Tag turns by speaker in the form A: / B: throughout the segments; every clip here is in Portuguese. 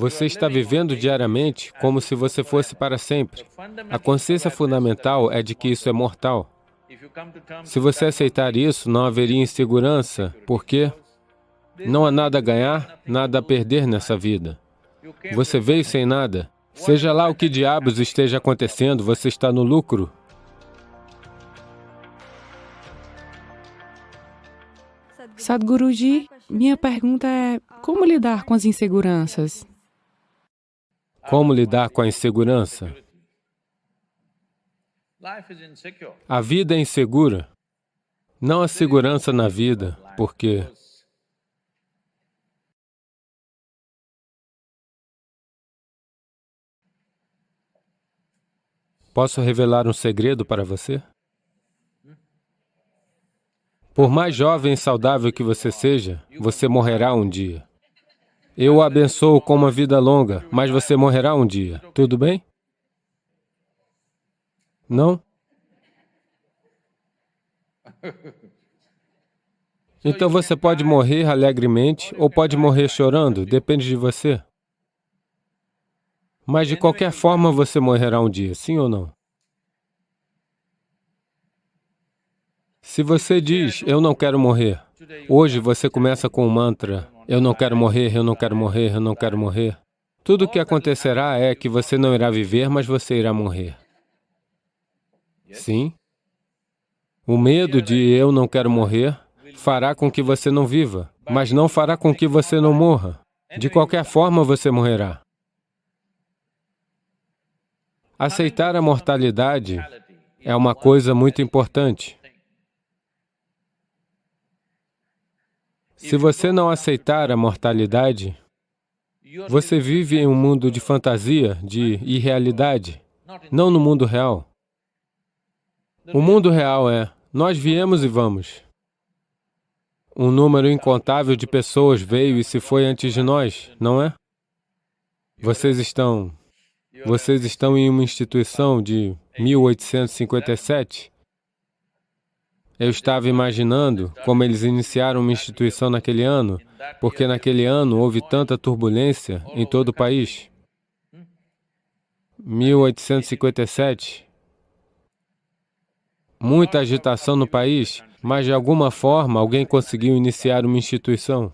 A: Você está vivendo diariamente como se você fosse para sempre. A consciência fundamental é de que isso é mortal. Se você aceitar isso, não haveria insegurança, porque não há nada a ganhar, nada a perder nessa vida. Você veio sem nada. Seja lá o que diabos esteja acontecendo, você está no lucro.
B: Sadhguruji, minha pergunta é, como lidar com as inseguranças?
A: Como lidar com a insegurança? A vida é insegura. Não há segurança na vida, porque posso revelar um segredo para você? Por mais jovem e saudável que você seja, você morrerá um dia. Eu o abençoo com uma vida longa, mas você morrerá um dia. Tudo bem? Não? Então você pode morrer alegremente ou pode morrer chorando, depende de você. Mas de qualquer forma você morrerá um dia, sim ou não? Se você diz, eu não quero morrer, hoje você começa com o mantra, eu não quero morrer, eu não quero morrer, eu não quero morrer. Tudo o que acontecerá é que você não irá viver, mas você irá morrer. Sim? O medo de eu não quero morrer fará com que você não viva, mas não fará com que você não morra. De qualquer forma, você morrerá. Aceitar a mortalidade é uma coisa muito importante. Se você não aceitar a mortalidade, você vive em um mundo de fantasia, de irrealidade, não no mundo real. O mundo real é, nós viemos e vamos. Um número incontável de pessoas veio e se foi antes de nós, não é? Vocês estão em uma instituição de 1857. Eu estava imaginando como eles iniciaram uma instituição naquele ano, porque naquele ano houve tanta turbulência em todo o país. 1857, muita agitação no país, mas de alguma forma alguém conseguiu iniciar uma instituição.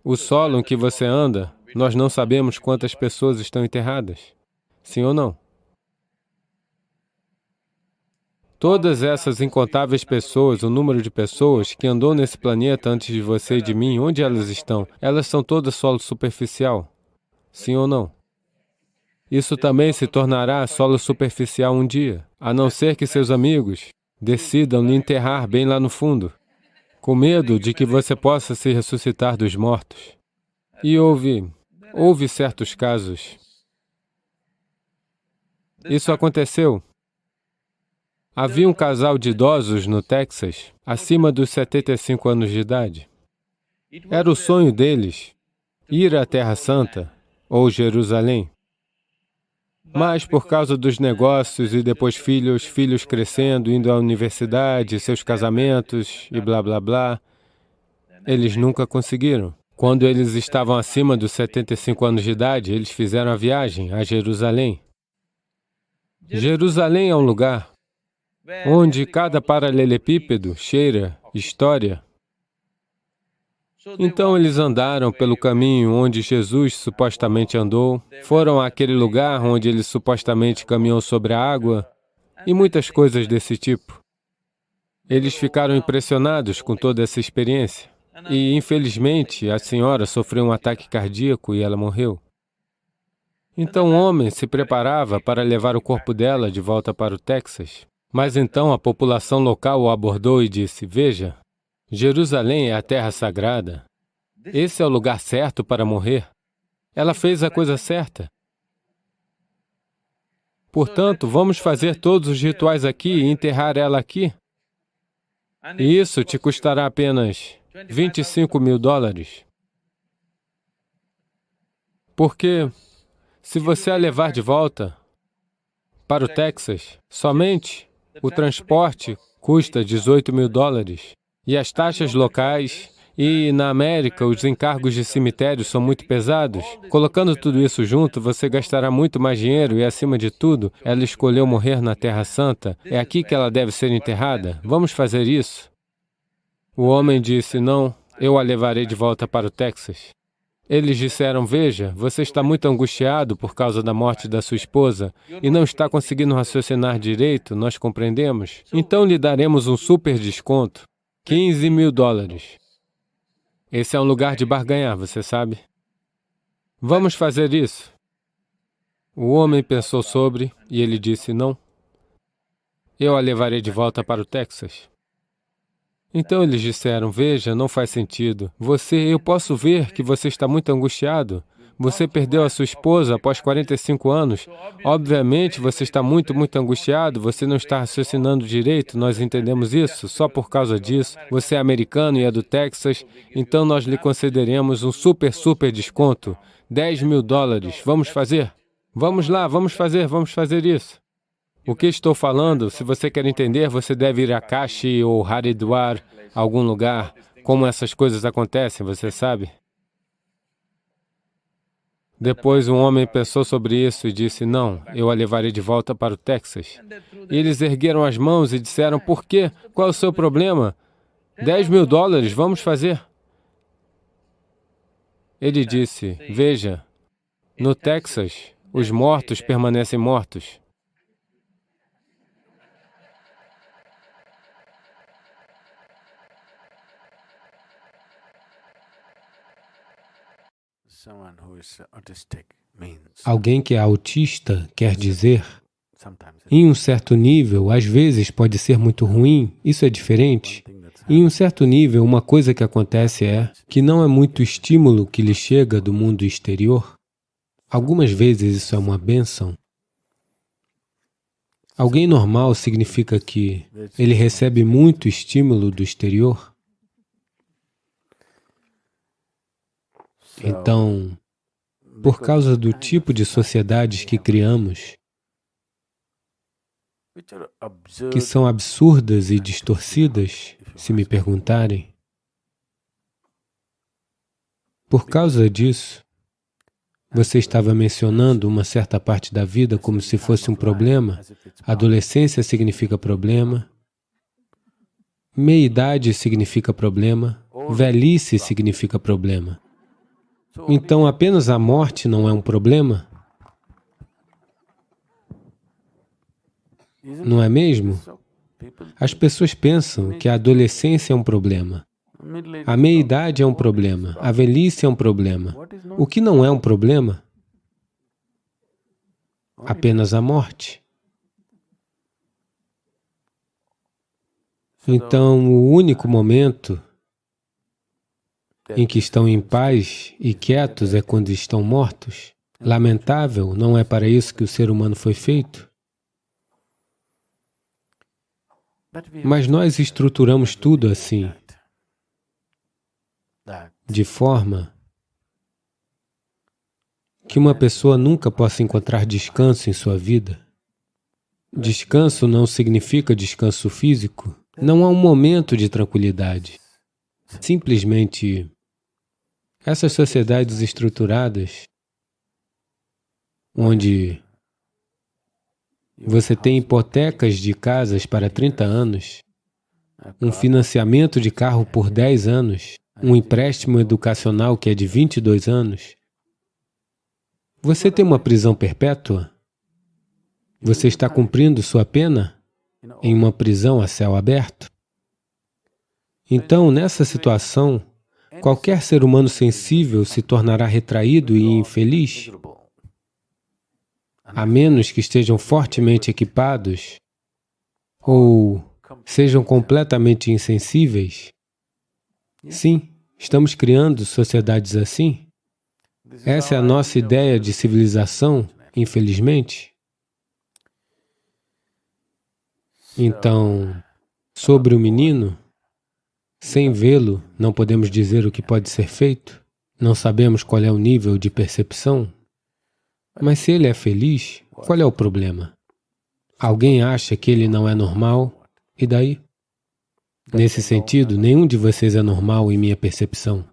A: O solo em que você anda, nós não sabemos quantas pessoas estão enterradas. Sim ou não? Todas essas incontáveis pessoas, o número de pessoas que andou nesse planeta antes de você e de mim, onde elas estão? Elas são todas solo superficial. Sim ou não? Isso também se tornará solo superficial um dia, a não ser que seus amigos decidam lhe enterrar bem lá no fundo, com medo de que você possa se ressuscitar dos mortos. E houve certos casos. Isso aconteceu. Havia um casal de idosos no Texas, acima dos 75 anos de idade. Era o sonho deles ir à Terra Santa, ou Jerusalém. Mas por causa dos negócios e depois filhos crescendo, indo à universidade, seus casamentos e blá blá blá, eles nunca conseguiram. Quando eles estavam acima dos 75 anos de idade, eles fizeram a viagem a Jerusalém. Jerusalém é um lugar onde cada paralelepípedo cheira história. Então eles andaram pelo caminho onde Jesus supostamente andou, foram àquele lugar onde ele supostamente caminhou sobre a água e muitas coisas desse tipo. Eles ficaram impressionados com toda essa experiência e, infelizmente, a senhora sofreu um ataque cardíaco e ela morreu. Então o homem se preparava para levar o corpo dela de volta para o Texas. Mas então a população local o abordou e disse, veja, Jerusalém é a terra sagrada. Esse é o lugar certo para morrer. Ela fez a coisa certa. Portanto, vamos fazer todos os rituais aqui e enterrar ela aqui. E isso te custará apenas $25.000. Porque se você a levar de volta para o Texas, somente O transporte custa 18 mil dólares. E as taxas locais, e na América os encargos de cemitério são muito pesados. Colocando tudo isso junto, você gastará muito mais dinheiro e, acima de tudo, ela escolheu morrer na Terra Santa. É aqui que ela deve ser enterrada. Vamos fazer isso? O homem disse, não, eu a levarei de volta para o Texas. Eles disseram, veja, você está muito angustiado por causa da morte da sua esposa e não está conseguindo raciocinar direito, nós compreendemos. Então lhe daremos um super desconto, 15 mil dólares. Esse é um lugar de barganhar, você sabe? Vamos fazer isso. O homem pensou sobre e ele disse, não, eu a levarei de volta para o Texas. Então eles disseram, veja, não faz sentido. Eu posso ver que você está muito angustiado. Você perdeu a sua esposa após 45 anos. Obviamente, você está muito angustiado, você não está raciocinando direito, nós entendemos isso. Só por causa disso, você é americano e é do Texas, então nós lhe concederemos um super desconto. 10 mil dólares. Vamos fazer? Vamos lá, vamos fazer isso. O que estou falando, se você quer entender, você deve ir a Kashi ou Haridwar, algum lugar, como essas coisas acontecem, você sabe? Depois um homem pensou sobre isso e disse, não, eu a levarei de volta para o Texas. E eles ergueram as mãos e disseram, por quê? Qual é o seu problema? 10 mil dólares, vamos fazer. Ele disse, veja, no Texas, os mortos permanecem mortos.
C: Alguém que é autista quer dizer, em um certo nível, às vezes pode ser muito ruim, isso é diferente. Em um certo nível, uma coisa que acontece é que não é muito estímulo que lhe chega do mundo exterior. Algumas vezes isso é uma bênção. Alguém normal significa que ele recebe muito estímulo do exterior. Então, por causa do tipo de sociedades que criamos, que são absurdas e distorcidas, se me perguntarem, por causa disso, você estava mencionando uma certa parte da vida como se fosse um problema. Adolescência significa problema, meia-idade significa problema, velhice significa problema. Então, apenas a morte não é um problema? Não é mesmo? As pessoas pensam que a adolescência é um problema, a meia-idade é um problema, a velhice é um problema. O que não é um problema? Apenas a morte. Então, o único momento em que estão em paz e quietos é quando estão mortos. Lamentável, não é para isso que o ser humano foi feito. Mas nós estruturamos tudo assim, de forma que uma pessoa nunca possa encontrar descanso em sua vida. Descanso não significa descanso físico. Não há um momento de tranquilidade. Simplesmente, essas sociedades estruturadas, onde você tem hipotecas de casas para 30 anos, um financiamento de carro por 10 anos, um empréstimo educacional que é de 22 anos, você tem uma prisão perpétua? Você está cumprindo sua pena em uma prisão a céu aberto? Então, nessa situação, qualquer ser humano sensível se tornará retraído e infeliz, a menos que estejam fortemente equipados ou sejam completamente insensíveis. Sim, estamos criando sociedades assim. Essa é a nossa ideia de civilização, infelizmente. Então, sobre o menino, sem vê-lo, não podemos dizer o que pode ser feito, não sabemos qual é o nível de percepção, mas se ele é feliz, qual é o problema? Alguém acha que ele não é normal, e daí? Nesse sentido, nenhum de vocês é normal em minha percepção.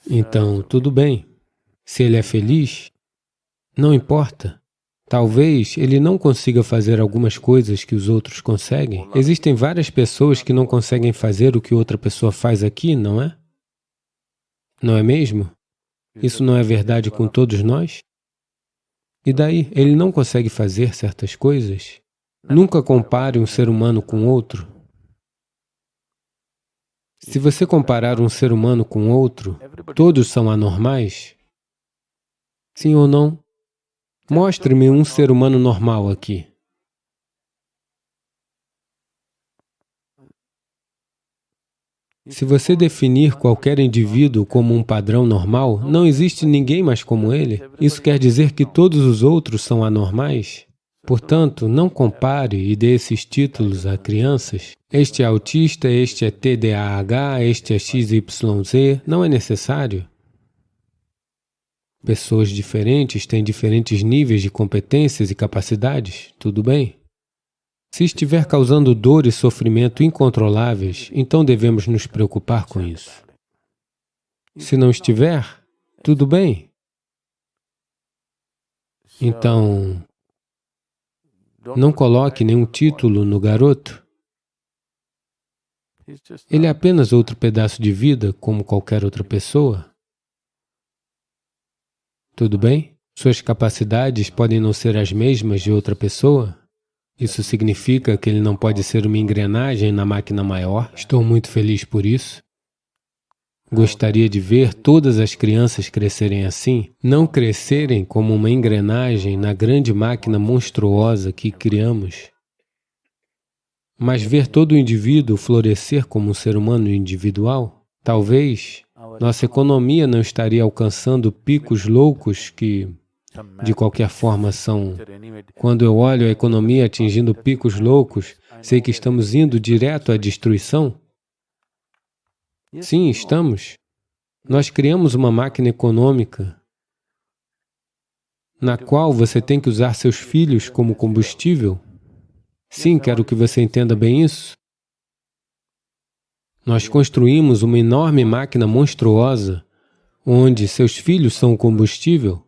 C: Então, tudo bem. Se ele é feliz, não importa. Talvez ele não consiga fazer algumas coisas que os outros conseguem. Existem várias pessoas que não conseguem fazer o que outra pessoa faz aqui, não é? Não é mesmo? Isso não é verdade com todos nós? E daí, ele não consegue fazer certas coisas? Nunca compare um ser humano com outro. Se você comparar um ser humano com outro, todos são anormais? Sim ou não? Mostre-me um ser humano normal aqui. Se você definir qualquer indivíduo como um padrão normal, não existe ninguém mais como ele. Isso quer dizer que todos os outros são anormais? Portanto, não compare e dê esses títulos a crianças. Este é autista, este é TDAH, este é XYZ. Não é necessário. Pessoas diferentes têm diferentes níveis de competências e capacidades, tudo bem? Se estiver causando dor e sofrimento incontroláveis, então devemos nos preocupar com isso. Se não estiver, tudo bem. Então, não coloque nenhum título no garoto. Ele é apenas outro pedaço de vida, como qualquer outra pessoa. Tudo bem? Suas capacidades podem não ser as mesmas de outra pessoa. Isso significa que ele não pode ser uma engrenagem na máquina maior. Estou muito feliz por isso. Gostaria de ver todas as crianças crescerem assim, não crescerem como uma engrenagem na grande máquina monstruosa que criamos, mas ver todo o indivíduo florescer como um ser humano individual. Talvez nossa economia não estaria alcançando picos loucos que, de qualquer forma, são... Quando eu olho a economia atingindo picos loucos, sei que estamos indo direto à destruição. Sim, estamos. Nós criamos uma máquina econômica na qual você tem que usar seus filhos como combustível. Sim, quero que você entenda bem isso. Nós construímos uma enorme máquina monstruosa onde seus filhos são o combustível.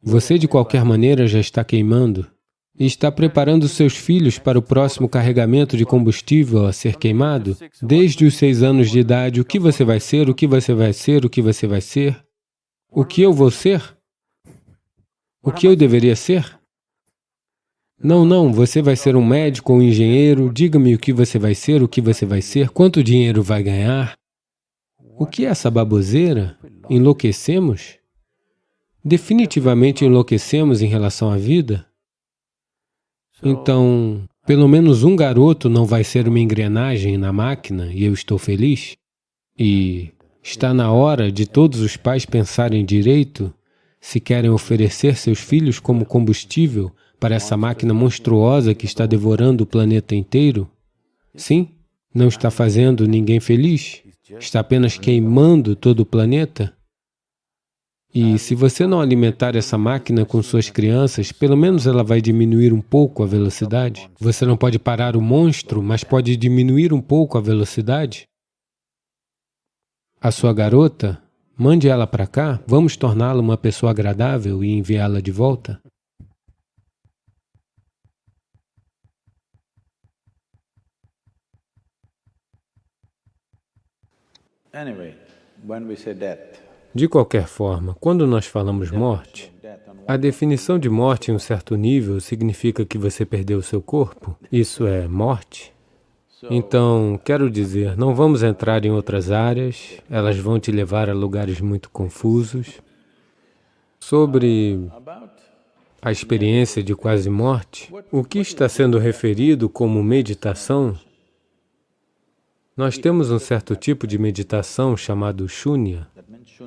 C: Você, de qualquer maneira, já está queimando e está preparando seus filhos para o próximo carregamento de combustível a ser queimado. Desde os 6 anos de idade, o que você vai ser, o que você vai ser, o que você vai ser? O que eu vou ser? O que eu deveria ser? Não, não, você vai ser um médico ou um engenheiro, diga-me o que você vai ser, o que você vai ser, quanto dinheiro vai ganhar. O que é essa baboseira? Enlouquecemos? Definitivamente enlouquecemos em relação à vida? Então, pelo menos um garoto não vai ser uma engrenagem na máquina e eu estou feliz? E está na hora de todos os pais pensarem direito se querem oferecer seus filhos como combustível para essa máquina monstruosa que está devorando o planeta inteiro? Sim, não está fazendo ninguém feliz, está apenas queimando todo o planeta. E se você não alimentar essa máquina com suas crianças, pelo menos ela vai diminuir um pouco a velocidade. Você não pode parar o monstro, mas pode diminuir um pouco a velocidade. A sua garota, mande ela para cá, vamos torná-la uma pessoa agradável e enviá-la de volta. De qualquer forma, quando nós falamos morte, a definição de morte em um certo nível significa que você perdeu o seu corpo. Isso é morte. Então, quero dizer, não vamos entrar em outras áreas, elas vão te levar a lugares muito confusos. Sobre a experiência de quase morte, o que está sendo referido como meditação, nós temos um certo tipo de meditação chamado shunya.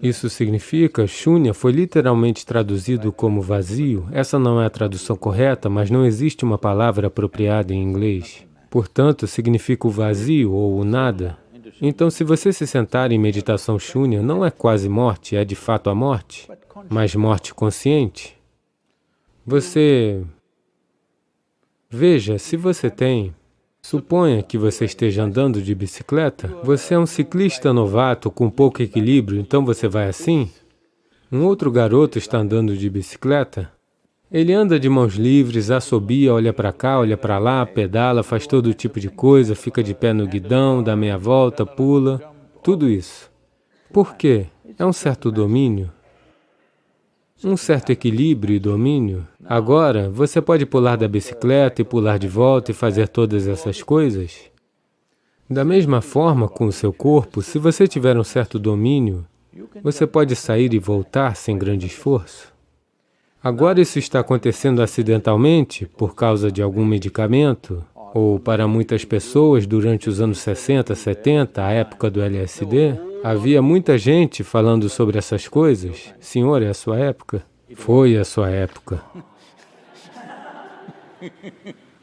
C: Isso significa, shunya foi literalmente traduzido como vazio. Essa não é a tradução correta, mas não existe uma palavra apropriada em inglês. Portanto, significa o vazio ou o nada.
A: Então, se você se sentar em meditação Shunya, não é quase morte, é de fato a morte, mas morte consciente. Você... Veja, se você tem... Suponha que você esteja andando de bicicleta, você é um ciclista novato com pouco equilíbrio, então você vai assim. Um outro garoto está andando de bicicleta, ele anda de mãos livres, assobia, olha para cá, olha para lá, pedala, faz todo tipo de coisa, fica de pé no guidão, dá meia volta, pula, tudo isso. Por quê? É um certo domínio, um certo equilíbrio e domínio. Agora, você pode pular da bicicleta e pular de volta e fazer todas essas coisas. Da mesma forma, com o seu corpo, se você tiver um certo domínio, você pode sair e voltar sem grande esforço. Agora isso está acontecendo acidentalmente, por causa de algum medicamento, ou para muitas pessoas, durante os anos 60, 70, a época do LSD, havia muita gente falando sobre essas coisas. Senhor, é a sua época? Foi a sua época.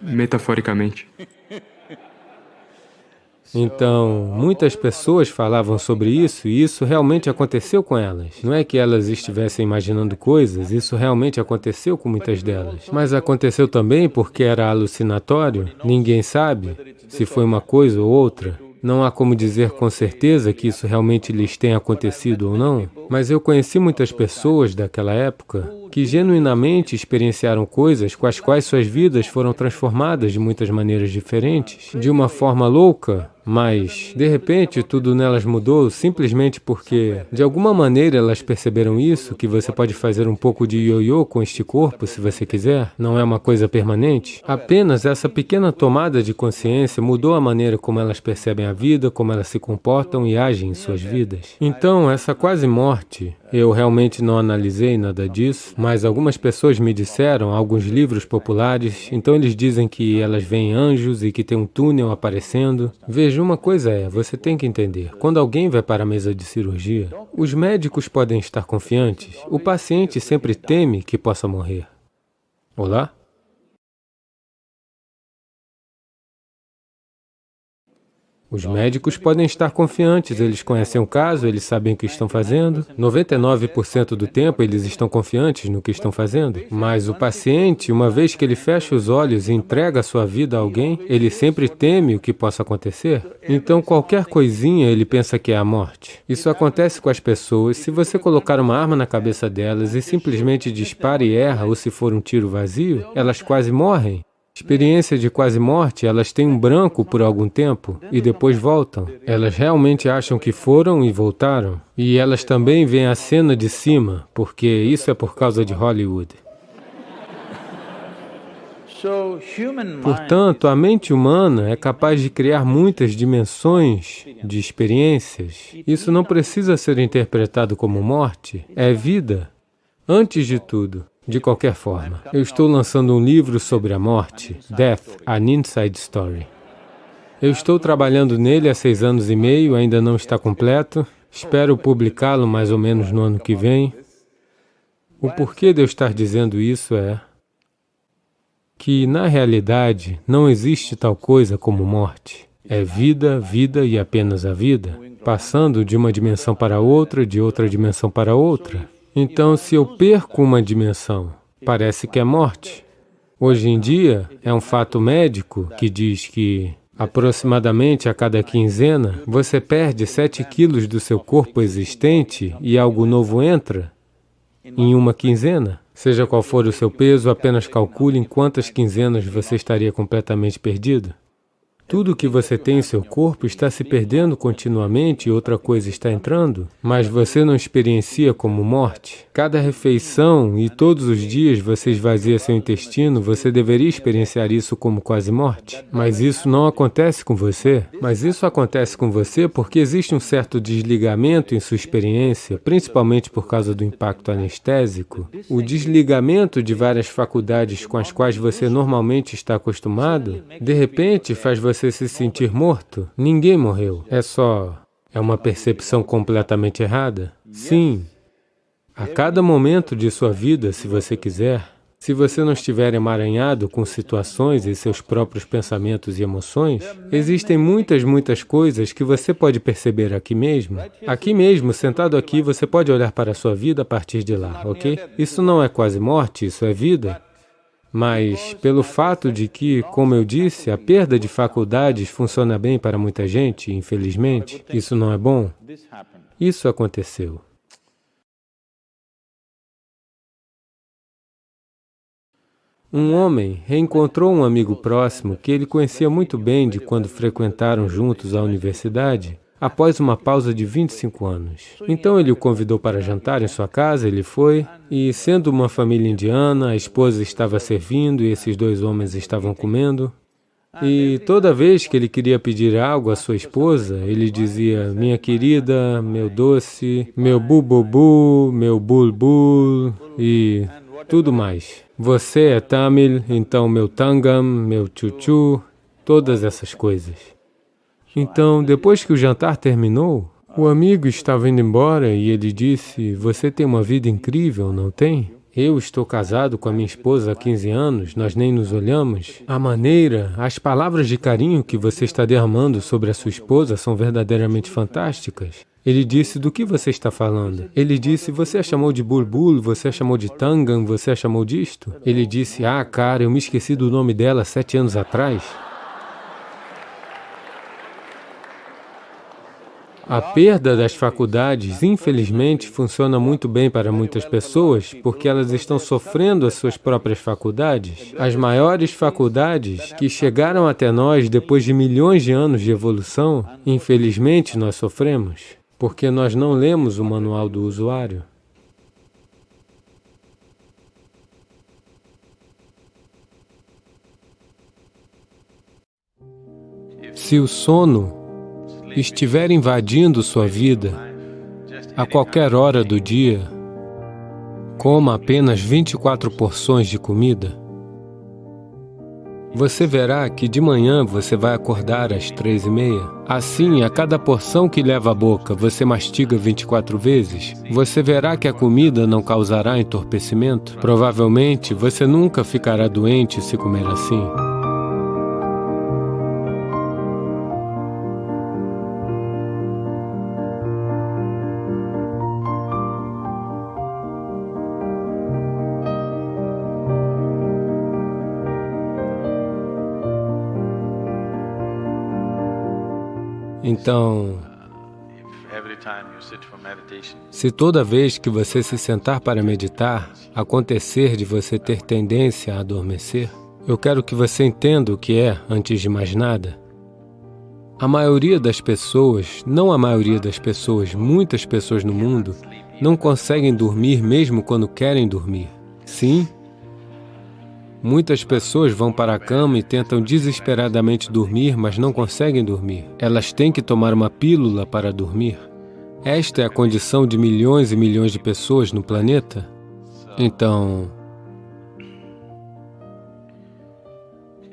D: Metaforicamente.
A: Então, muitas pessoas falavam sobre isso e isso realmente aconteceu com elas. Não é que elas estivessem imaginando coisas, isso realmente aconteceu com muitas delas. Mas aconteceu também porque era alucinatório, ninguém sabe se foi uma coisa ou outra. Não há como dizer com certeza que isso realmente lhes tenha acontecido ou não, mas eu conheci muitas pessoas daquela época que genuinamente experienciaram coisas com as quais suas vidas foram transformadas de muitas maneiras diferentes, de uma forma louca, mas, de repente, tudo nelas mudou simplesmente porque, de alguma maneira, elas perceberam isso, que você pode fazer um pouco de ioiô com este corpo, se você quiser, não é uma coisa permanente. Apenas essa pequena tomada de consciência mudou a maneira como elas percebem a vida, como elas se comportam e agem em suas vidas. Então, essa quase morte, eu realmente não analisei nada disso, mas algumas pessoas me disseram, alguns livros populares, então eles dizem que elas veem anjos e que tem um túnel aparecendo. Veja, uma coisa é, você tem que entender, quando alguém vai para a mesa de cirurgia, os médicos podem estar confiantes, o paciente sempre teme que possa morrer. Olá? Os médicos podem estar confiantes, eles conhecem o caso, eles sabem o que estão fazendo. 99% do tempo eles estão confiantes no que estão fazendo. Mas o paciente, uma vez que ele fecha os olhos e entrega a sua vida a alguém, ele sempre teme o que possa acontecer. Então qualquer coisinha ele pensa que é a morte. Isso acontece com as pessoas. Se você colocar uma arma na cabeça delas e simplesmente dispara e erra, ou se for um tiro vazio, elas quase morrem. Experiência de quase morte, elas têm um branco por algum tempo e depois voltam. Elas realmente acham que foram e voltaram. E elas também veem a cena de cima, porque isso é por causa de Hollywood. Portanto, a mente humana é capaz de criar muitas dimensões de experiências. Isso não precisa ser interpretado como morte, é vida, antes de tudo. De qualquer forma, eu estou lançando um livro sobre a morte, Death, An Inside Story. Eu estou trabalhando nele há 6 anos e meio, ainda não está completo. Espero publicá-lo mais ou menos no ano que vem. O porquê de eu estar dizendo isso é que, na realidade, não existe tal coisa como morte. É vida, vida e apenas a vida, passando de uma dimensão para outra, de outra dimensão para outra. Então, se eu perco uma dimensão, parece que é morte. Hoje em dia, é um fato médico que diz que, aproximadamente a cada quinzena, você perde 7 quilos do seu corpo existente e algo novo entra em uma quinzena. Seja qual for o seu peso, apenas calcule em quantas quinzenas você estaria completamente perdido. Tudo que você tem em seu corpo está se perdendo continuamente e outra coisa está entrando, mas você não experiencia como morte. Cada refeição e todos os dias você esvazia seu intestino, você deveria experienciar isso como quase morte. Mas isso não acontece com você. Mas isso acontece com você porque existe um certo desligamento em sua experiência, principalmente por causa do impacto anestésico. O desligamento de várias faculdades com as quais você normalmente está acostumado, de repente faz você se sentir morto. Ninguém morreu. É uma percepção completamente errada? Sim. A cada momento de sua vida, se você quiser, Se você não estiver emaranhado com situações e seus próprios pensamentos e emoções, existem muitas coisas que você pode perceber aqui mesmo. Aqui mesmo, sentado aqui, você pode olhar para a sua vida a partir de lá, ok? Isso não é quase morte, isso é vida. Mas, pelo fato de que, como eu disse, a perda de faculdades funciona bem para muita gente, infelizmente, isso não é bom. Isso aconteceu. Um homem reencontrou um amigo próximo que ele conhecia muito bem de quando frequentaram juntos a universidade, após uma pausa de 25 anos. Então ele o convidou para jantar em sua casa, ele foi, e sendo uma família indiana, a esposa estava servindo e esses dois homens estavam comendo. E toda vez que ele queria pedir algo à sua esposa, ele dizia, minha querida, meu doce, meu bububu, meu bulbul e tudo mais. Você é Tamil, então meu tangam, meu chuchu, todas essas coisas. Então, depois que o jantar terminou, o amigo estava indo embora e ele disse, você tem uma vida incrível, não tem? Eu estou casado com a minha esposa há 15 anos, nós nem nos olhamos. A maneira, as palavras de carinho que você está derramando sobre a sua esposa são verdadeiramente fantásticas. Ele disse, do que você está falando? Ele disse, você a chamou de bulbul, você a chamou de tangam, você a chamou disto? Ele disse, cara, eu me esqueci do nome dela 7 anos atrás. A perda das faculdades, infelizmente, funciona muito bem para muitas pessoas, porque elas estão sofrendo as suas próprias faculdades. As maiores faculdades que chegaram até nós depois de milhões de anos de evolução, infelizmente nós sofremos, porque nós não lemos o manual do usuário. Se o sono estiver invadindo sua vida, a qualquer hora do dia, coma apenas 24 porções de comida. Você verá que de manhã você vai acordar às 3h30. Assim, a cada porção que leva à boca, você mastiga 24 vezes. Você verá que a comida não causará entorpecimento. Provavelmente, você nunca ficará doente se comer assim. Então, se toda vez que você se sentar para meditar, acontecer de você ter tendência a adormecer, eu quero que você entenda o que é, antes de mais nada. A maioria das pessoas, não a maioria das pessoas, muitas pessoas no mundo, não conseguem dormir mesmo quando querem dormir. Sim, muitas pessoas vão para a cama e tentam desesperadamente dormir, mas não conseguem dormir. Elas têm que tomar uma pílula para dormir. Esta é a condição de milhões e milhões de pessoas no planeta. Então,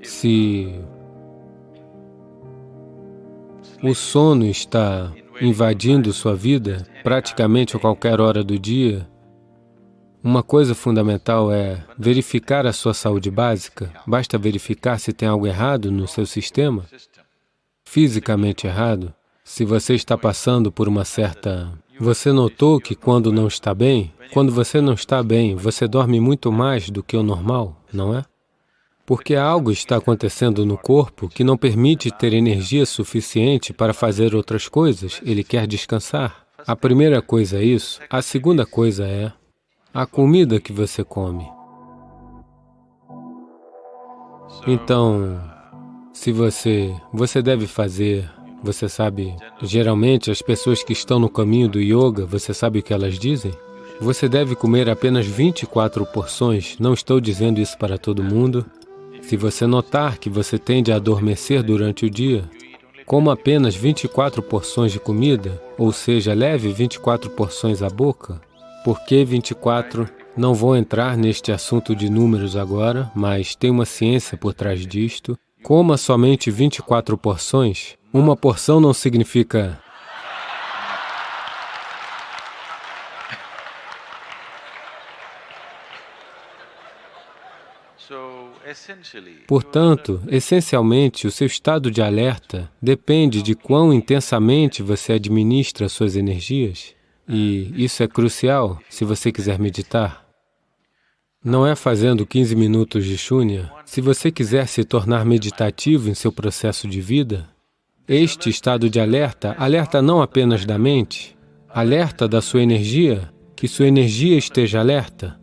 A: se o sono está invadindo sua vida, praticamente a qualquer hora do dia, uma coisa fundamental é verificar a sua saúde básica. Basta verificar se tem algo errado no seu sistema, fisicamente errado. Se você está passando por uma certa... Você notou que quando não está bem, quando você não está bem, você dorme muito mais do que o normal, não é? Porque algo está acontecendo no corpo que não permite ter energia suficiente para fazer outras coisas. Ele quer descansar. A primeira coisa é isso. A segunda coisa é a comida que você come. Então, se você deve fazer, você sabe, geralmente as pessoas que estão no caminho do yoga, você sabe o que elas dizem? Você deve comer apenas 24 porções, não estou dizendo isso para todo mundo. Se você notar que você tende a adormecer durante o dia, coma apenas 24 porções de comida, ou seja, leve 24 porções à boca. Por que 24? Não vou entrar neste assunto de números agora, mas tem uma ciência por trás disto. Coma somente 24 porções. Uma porção não significa... Portanto, essencialmente, o seu estado de alerta depende de quão intensamente você administra suas energias. E isso é crucial se você quiser meditar. Não é fazendo 15 minutos de Shunya. Se você quiser se tornar meditativo em seu processo de vida, este estado de alerta, alerta não apenas da mente, alerta da sua energia, que sua energia esteja alerta.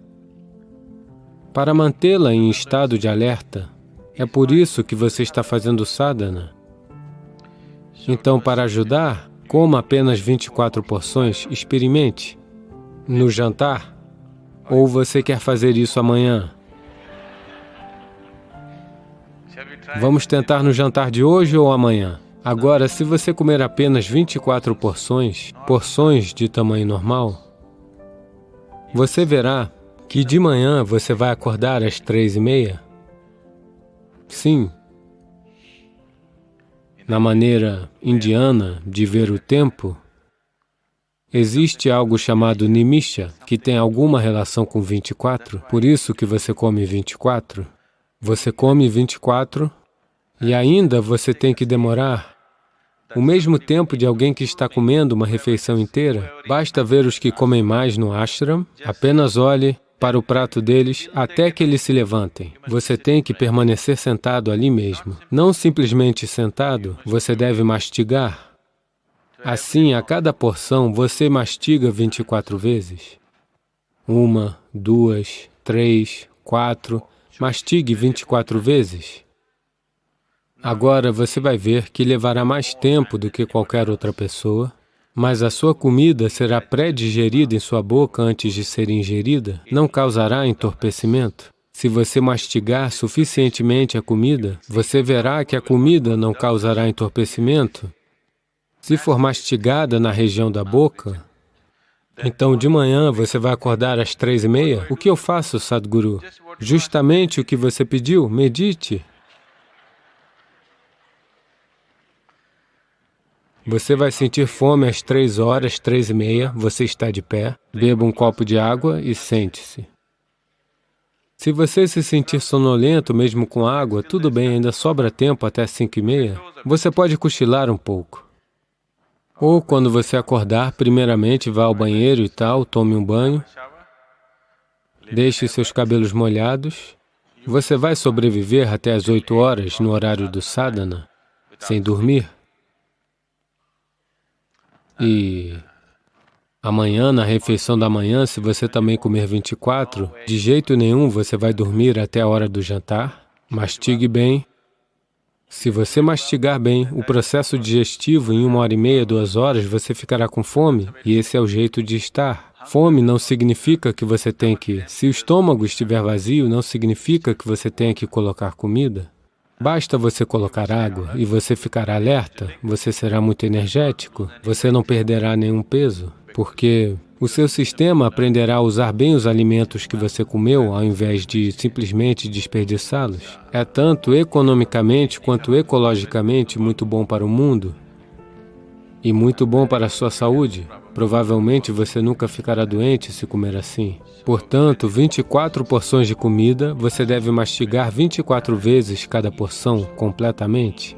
A: Para mantê-la em estado de alerta, é por isso que você está fazendo sadhana. Então, para ajudar, coma apenas 24 porções, experimente. No jantar, ou você quer fazer isso amanhã? Vamos tentar no jantar de hoje ou amanhã? Agora, se você comer apenas 24 porções, porções de tamanho normal, você verá que de manhã você vai acordar às 3h30. Sim, na maneira indiana de ver o tempo, existe algo chamado nimisha, que tem alguma relação com 24, por isso que você come 24. Você come 24 e ainda você tem que demorar o mesmo tempo de alguém que está comendo uma refeição inteira. Basta ver os que comem mais no ashram, apenas olhe para o prato deles até que eles se levantem. Você tem que permanecer sentado ali mesmo. Não simplesmente sentado, você deve mastigar. Assim, a cada porção, você mastiga 24 vezes. 1, 2, 3, 4, mastigue 24 vezes. Agora você vai ver que levará mais tempo do que qualquer outra pessoa, mas a sua comida será pré-digerida em sua boca antes de ser ingerida, não causará entorpecimento. Se você mastigar suficientemente a comida, você verá que a comida não causará entorpecimento. Se for mastigada na região da boca, então de manhã você vai acordar às 3h30. O que eu faço, Sadhguru? Justamente o que você pediu, medite. Você vai sentir fome às 3h, 3h30, você está de pé, beba um copo de água e sente-se. Se você se sentir sonolento mesmo com água, tudo bem, ainda sobra tempo até 5h30, você pode cochilar um pouco. Ou quando você acordar, primeiramente vá ao banheiro e tal, tome um banho, deixe seus cabelos molhados. Você vai sobreviver até as 8h no horário do sadhana, sem dormir. E amanhã, na refeição da manhã, se você também comer 24, de jeito nenhum você vai dormir até a hora do jantar. Mastigue bem. Se você mastigar bem, o processo digestivo em 1h30, 2h, você ficará com fome, e esse é o jeito de estar. Fome não significa que você tem que... Se o estômago estiver vazio, não significa que você tenha que colocar comida. Basta você colocar água e você ficará alerta, você será muito energético, você não perderá nenhum peso, porque o seu sistema aprenderá a usar bem os alimentos que você comeu, ao invés de simplesmente desperdiçá-los. É tanto economicamente quanto ecologicamente muito bom para o mundo e muito bom para a sua saúde. Provavelmente você nunca ficará doente se comer assim. Portanto, 24 porções de comida, você deve mastigar 24 vezes cada porção completamente.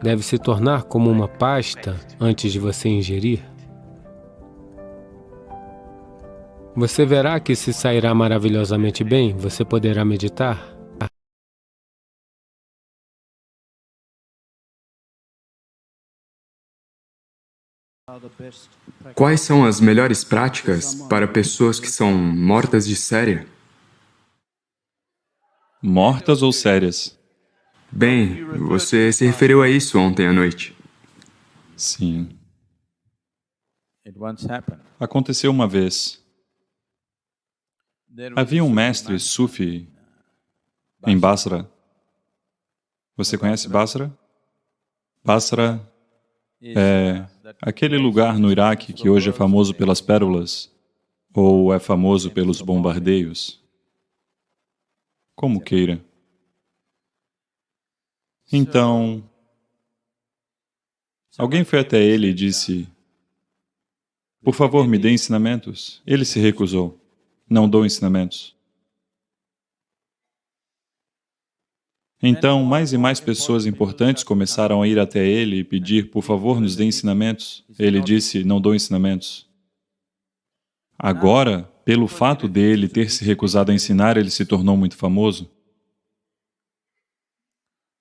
A: Deve se tornar como uma pasta antes de você ingerir. Você verá que se sairá maravilhosamente bem, você poderá meditar.
D: Quais são as melhores práticas para pessoas que são mortas de séria?
E: Mortas ou sérias?
D: Bem, você se referiu a isso ontem à noite.
E: Sim. Aconteceu uma vez. Havia um mestre Sufi em Basra. Você conhece Basra? Basra é aquele lugar no Iraque que hoje é famoso pelas pérolas, ou é famoso pelos bombardeios. Como queira. Então, alguém foi até ele e disse, por favor, me dê ensinamentos. Ele se recusou. Não dou ensinamentos. Então, mais e mais pessoas importantes começaram a ir até ele e pedir, por favor, nos dê ensinamentos. Ele disse, não dou ensinamentos. Agora, pelo fato dele ter se recusado a ensinar, ele se tornou muito famoso.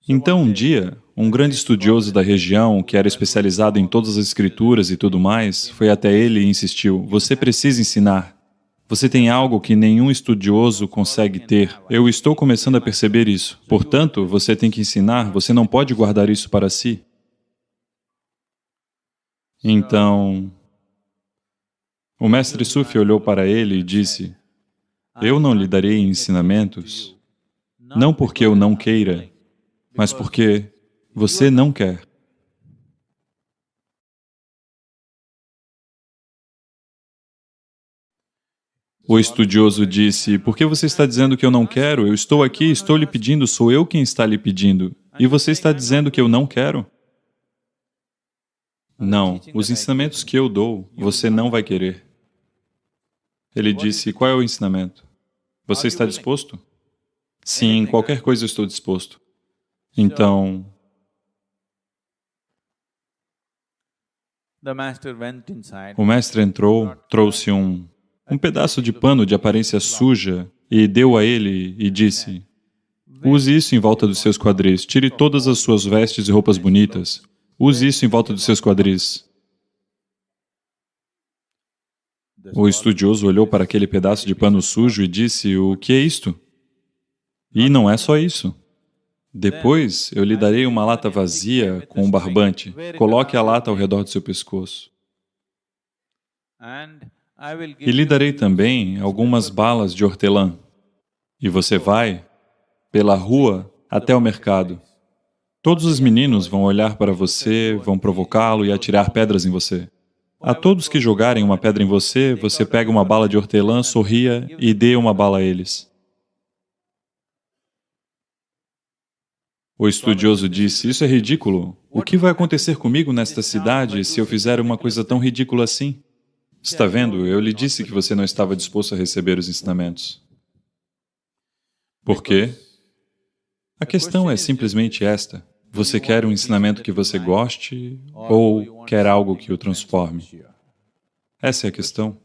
E: Então, um dia, um grande estudioso da região, que era especializado em todas as escrituras e tudo mais, foi até ele e insistiu, você precisa ensinar. Você tem algo que nenhum estudioso consegue ter. Eu estou começando a perceber isso. Portanto, você tem que ensinar, você não pode guardar isso para si. Então, o mestre Sufi olhou para ele e disse, eu não lhe darei ensinamentos, não porque eu não queira, mas porque você não quer. O estudioso disse, por que você está dizendo que eu não quero? Eu estou aqui, estou lhe pedindo, sou eu quem está lhe pedindo. E você está dizendo que eu não quero? Não, os ensinamentos que eu dou, você não vai querer. Ele disse, qual é o ensinamento? Você está disposto? Sim, qualquer coisa eu estou disposto. Então, o mestre entrou, trouxe um pedaço de pano de aparência suja e deu a ele e disse, use isso em volta dos seus quadris, tire todas as suas vestes e roupas bonitas, use isso em volta dos seus quadris. O estudioso olhou para aquele pedaço de pano sujo e disse, o que é isto? E não é só isso. Depois, eu lhe darei uma lata vazia com um barbante. Coloque a lata ao redor do seu pescoço. E lhe darei também algumas balas de hortelã. E você vai pela rua até o mercado. Todos os meninos vão olhar para você, vão provocá-lo e atirar pedras em você. A todos que jogarem uma pedra em você, você pega uma bala de hortelã, sorria e dê uma bala a eles. O estudioso disse, isso é ridículo. O que vai acontecer comigo nesta cidade se eu fizer uma coisa tão ridícula assim? Está vendo? Eu lhe disse que você não estava disposto a receber os ensinamentos. Por quê? A questão é simplesmente esta. Você quer um ensinamento que você goste ou quer algo que o transforme? Essa é a questão.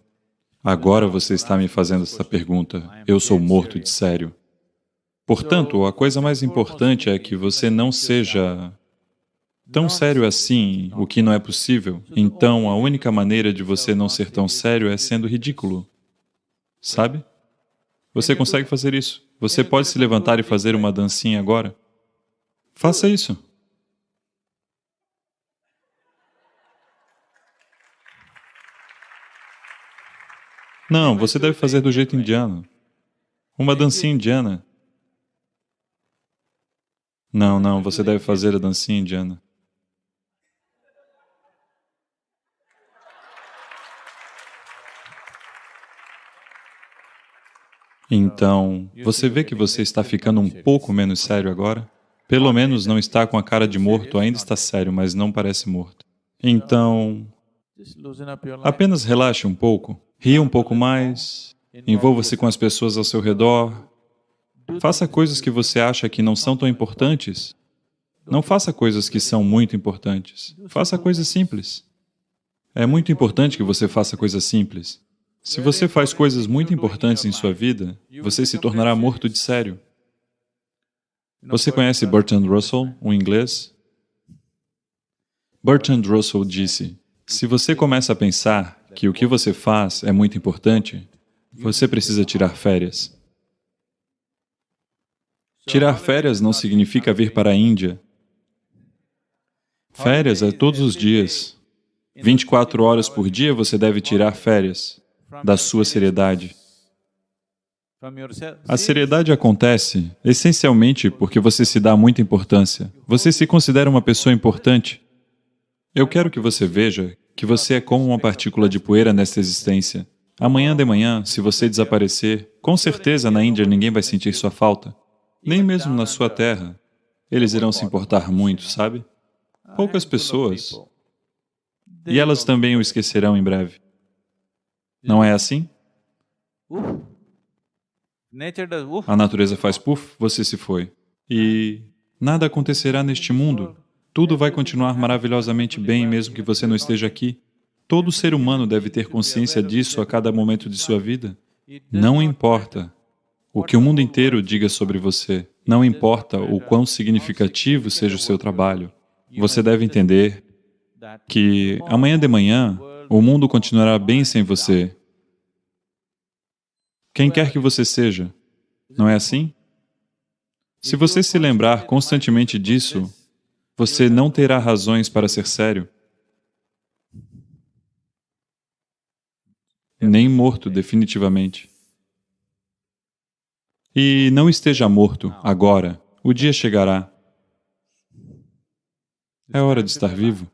E: Agora você está me fazendo essa pergunta. Eu sou morto de sério. Portanto, a coisa mais importante é que você não seja tão sério assim, o que não é possível. Então, a única maneira de você não ser tão sério é sendo ridículo. Sabe? Você consegue fazer isso. Você pode se levantar e fazer uma dancinha agora. Faça isso. Não, você deve fazer do jeito indiano. Uma dancinha indiana. Não, você deve fazer a dancinha indiana. Então, você vê que você está ficando um pouco menos sério agora? Pelo menos não está com a cara de morto, ainda está sério, mas não parece morto. Então, apenas relaxe um pouco, ria um pouco mais, envolva-se com as pessoas ao seu redor, faça coisas que você acha que não são tão importantes. Não faça coisas que são muito importantes. Faça coisas simples. É muito importante que você faça coisas simples. Se você faz coisas muito importantes em sua vida, você se tornará morto de sério. Você conhece Bertrand Russell, um inglês? Bertrand Russell disse, se você começa a pensar que o que você faz é muito importante, você precisa tirar férias. Tirar férias não significa vir para a Índia. Férias é todos os dias. 24 horas por dia você deve tirar férias da sua seriedade. A seriedade acontece essencialmente porque você se dá muita importância. Você se considera uma pessoa importante. Eu quero que você veja que você é como uma partícula de poeira nesta existência. Amanhã de manhã, se você desaparecer, com certeza na Índia ninguém vai sentir sua falta. Nem mesmo na sua terra. Eles irão se importar muito, sabe? Poucas pessoas. E elas também o esquecerão em breve. Não é assim? A natureza faz puff, você se foi. E Nada acontecerá neste mundo. Tudo vai continuar maravilhosamente bem, mesmo que você não esteja aqui. Todo ser humano deve ter consciência disso a cada momento de sua vida. Não importa o que o mundo inteiro diga sobre você. Não importa o quão significativo seja o seu trabalho. Você deve entender que amanhã de manhã, o mundo continuará bem sem você. Quem quer que você seja. Não é assim? Se você se lembrar constantemente disso, você não terá razões para ser sério. Nem morto, definitivamente. E não esteja morto agora. O dia chegará. É hora de estar vivo.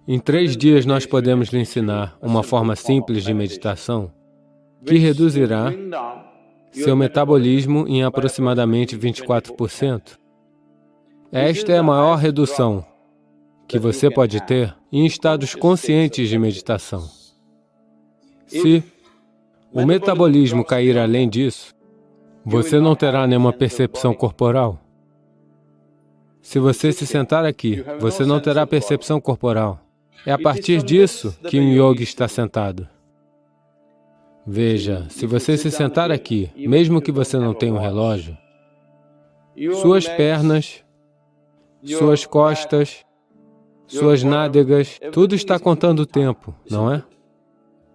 A: Em 3 dias nós podemos lhe ensinar uma forma simples de meditação que reduzirá seu metabolismo em aproximadamente 24%. Esta é a maior redução que você pode ter em estados conscientes de meditação. Se o metabolismo cair além disso, você não terá nenhuma percepção corporal. Se você se sentar aqui, você não terá percepção corporal. É a partir disso que um yogi está sentado. Veja, se você se sentar aqui, mesmo que você não tenha um relógio, suas pernas, suas costas, suas nádegas, tudo está contando o tempo, não é?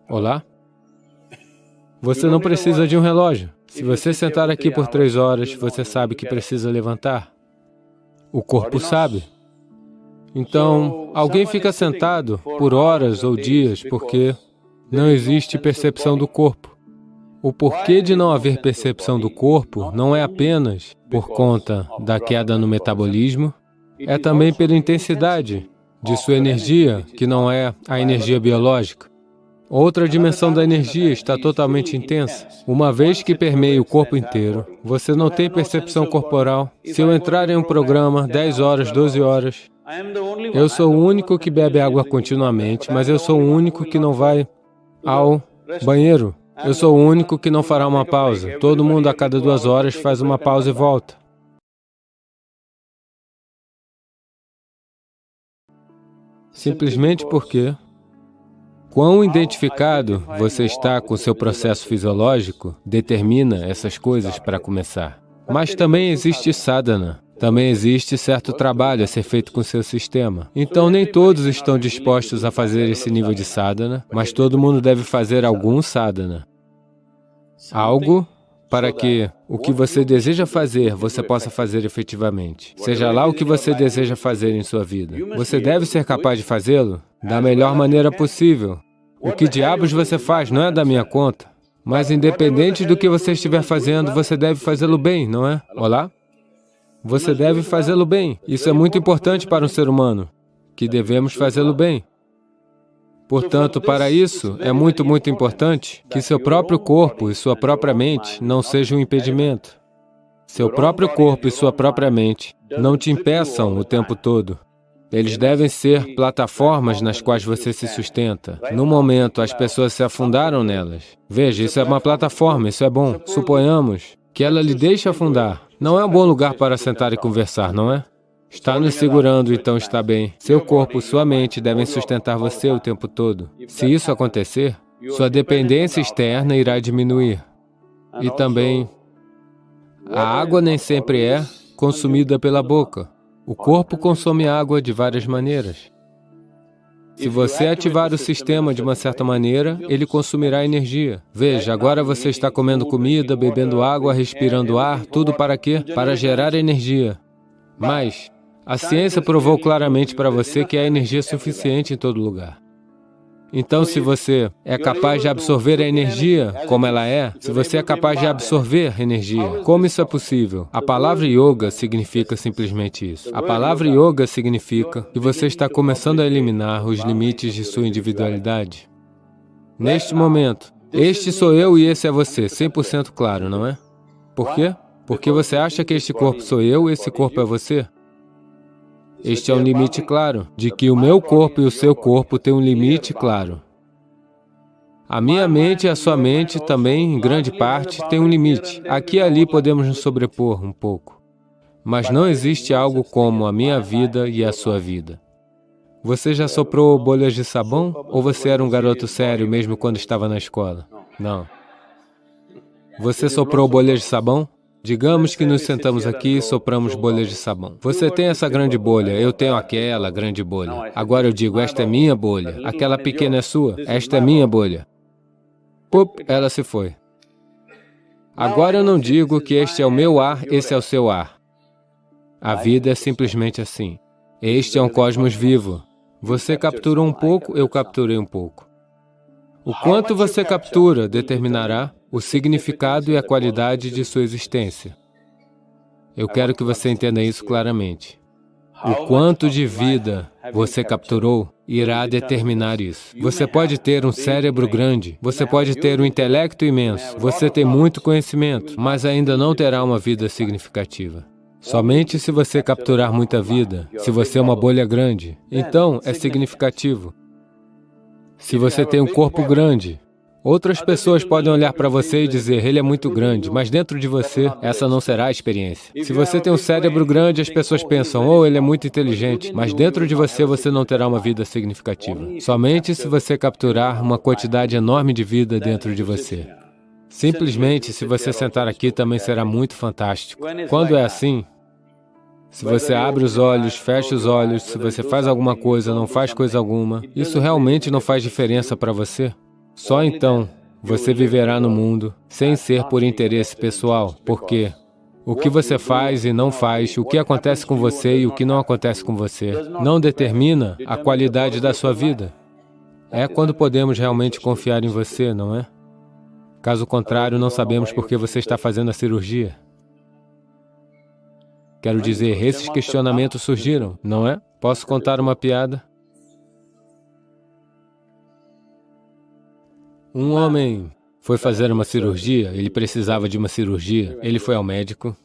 A: Olá? Você não precisa de um relógio. Se você sentar aqui por 3 horas, você sabe que precisa levantar. O corpo sabe. Então, alguém fica sentado por horas ou dias porque não existe percepção do corpo. O porquê de não haver percepção do corpo não é apenas por conta da queda no metabolismo, é também pela intensidade de sua energia, que não é a energia biológica. Outra dimensão da energia está totalmente intensa. Uma vez que permeia o corpo inteiro, você não tem percepção corporal. Se eu entrar em um programa 10 horas, 12 horas, eu sou o único que bebe água continuamente, mas eu sou o único que não vai ao banheiro. Eu sou o único que não fará uma pausa. Todo mundo a cada 2 horas faz uma pausa e volta. Simplesmente porque quão identificado você está com o seu processo fisiológico determina essas coisas para começar. Mas também existe sadhana, também existe certo trabalho a ser feito com o seu sistema. Então nem todos estão dispostos a fazer esse nível de sadhana, mas todo mundo deve fazer algum sadhana. Algo para que o que você deseja fazer, você possa fazer efetivamente. Seja lá o que você deseja fazer em sua vida. Você deve ser capaz de fazê-lo da melhor maneira possível. O que diabos você faz não é da minha conta. Mas independente do que você estiver fazendo, você deve fazê-lo bem, não é? Olá? Você deve fazê-lo bem. Isso é muito importante para um ser humano, que devemos fazê-lo bem. Portanto, para isso, é muito importante que seu próprio corpo e sua própria mente não sejam um impedimento. Seu próprio corpo e sua própria mente não te impeçam o tempo todo. Eles devem ser plataformas nas quais você se sustenta. No momento, as pessoas se afundaram nelas. Veja, isso é uma plataforma, isso é bom. Suponhamos que ela lhe deixe afundar. Não é um bom lugar para sentar e conversar, não é? Está nos segurando, então está bem. Seu corpo, sua mente devem sustentar você o tempo todo. Se isso acontecer, sua dependência externa irá diminuir. E também, a água nem sempre é consumida pela boca. O corpo consome água de várias maneiras. Se você ativar o sistema de uma certa maneira, ele consumirá energia. Veja, agora você está comendo comida, bebendo água, respirando ar, tudo para quê? Para gerar energia. Mas a ciência provou claramente para você que há energia suficiente em todo lugar. Então, se você é capaz de absorver a energia como ela é, se você é capaz de absorver energia, como isso é possível? A palavra yoga significa simplesmente isso. A palavra yoga significa que você está começando a eliminar os limites de sua individualidade. Neste momento, este sou eu e esse é você, 100% claro, não é? Por quê? Porque você acha que este corpo sou eu e esse corpo é você? Este é um limite claro, de que o meu corpo e o seu corpo têm um limite claro. A minha mente e a sua mente também, em grande parte, têm um limite. Aqui e ali podemos nos sobrepor um pouco. Mas não existe algo como a minha vida e a sua vida. Você já soprou bolhas de sabão? Ou você era um garoto sério mesmo quando estava na escola? Não. Você soprou bolhas de sabão? Digamos que nos sentamos aqui e sopramos bolhas de sabão. Você tem essa grande bolha, eu tenho aquela grande bolha. Agora eu digo, esta é minha bolha, aquela pequena é sua, esta é minha bolha. Pup, ela se foi. Agora eu não digo que este é o meu ar, esse é o seu ar. A vida é simplesmente assim. Este é um cosmos vivo. Você capturou um pouco, eu capturei um pouco. O quanto você captura determinará o significado e a qualidade de sua existência. Eu quero que você entenda isso claramente. O quanto de vida você capturou irá determinar isso. Você pode ter um cérebro grande, você pode ter um intelecto imenso, você tem muito conhecimento, mas ainda não terá uma vida significativa. Somente se você capturar muita vida, se você é uma bolha grande, então é significativo. Se você tem um corpo grande, outras pessoas podem olhar para você e dizer, ele é muito grande, mas dentro de você, essa não será a experiência. Se você tem um cérebro grande, as pessoas pensam, oh, ele é muito inteligente, mas dentro de você, você não terá uma vida significativa. Somente se você capturar uma quantidade enorme de vida dentro de você. Simplesmente, se você sentar aqui, também será muito fantástico. Quando é assim, se você abre os olhos, fecha os olhos, se você faz alguma coisa, não faz coisa alguma, isso realmente não faz diferença para você? Só então você viverá no mundo sem ser por interesse pessoal, porque o que você faz e não faz, o que acontece com você e o que não acontece com você, não determina a qualidade da sua vida. É quando podemos realmente confiar em você, não é? Caso contrário, não sabemos por que você está fazendo a cirurgia. Quero dizer, esses questionamentos surgiram, não é? Posso contar uma piada? Um homem foi fazer uma cirurgia, ele precisava de uma cirurgia, ele foi ao médico.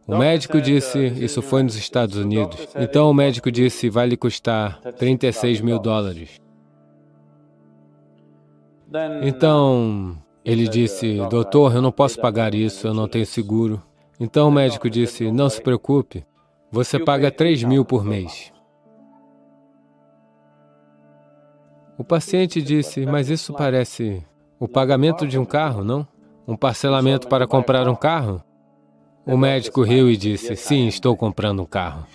A: O médico disse, isso foi nos Estados Unidos, então o médico disse, vai lhe custar $36 mil. Então, ele disse, doutor, eu não posso pagar isso, eu não tenho seguro. Então o médico disse, não se preocupe, você paga 3 mil por mês. O paciente disse, mas isso parece o pagamento de um carro, não? Um parcelamento para comprar um carro? O médico riu e disse, sim, estou comprando um carro.